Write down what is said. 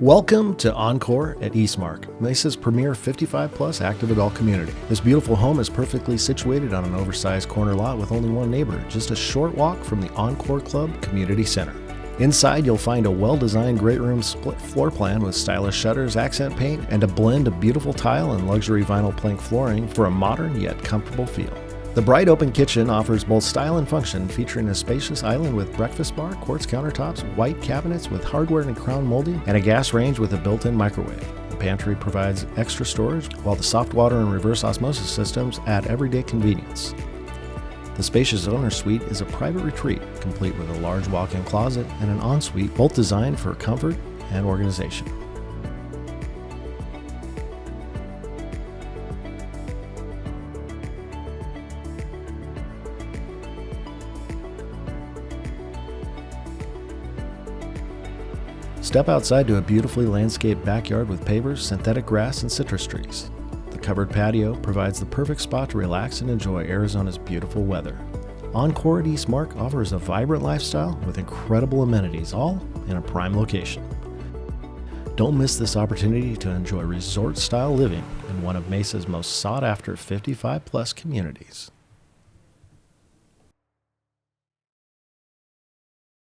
Welcome to Encore at Eastmark, Mesa's premier 55-plus active adult community. This beautiful home is perfectly situated on an oversized corner lot with only one neighbor, just a short walk from the Encore Club Community Center. Inside, you'll find a well-designed great room split floor plan with stylish shutters, accent paint, and a blend of beautiful tile and luxury vinyl plank flooring for a modern yet comfortable feel. The bright open kitchen offers both style and function, featuring a spacious island with breakfast bar, quartz countertops, white cabinets with hardware and crown molding, and a gas range with a built-in microwave. The pantry provides extra storage, while the soft water and reverse osmosis systems add everyday convenience. The Spacious owner suite is a private retreat, complete with a large walk-in closet and an ensuite, both designed for comfort and organization. Step outside to a beautifully landscaped backyard with pavers, synthetic grass, and citrus trees. The covered patio provides the perfect spot to relax and enjoy Arizona's beautiful weather. Encore at Eastmark offers a vibrant lifestyle with incredible amenities, all in a prime location. Don't miss this opportunity to enjoy resort-style living in one of Mesa's most sought-after 55-plus communities.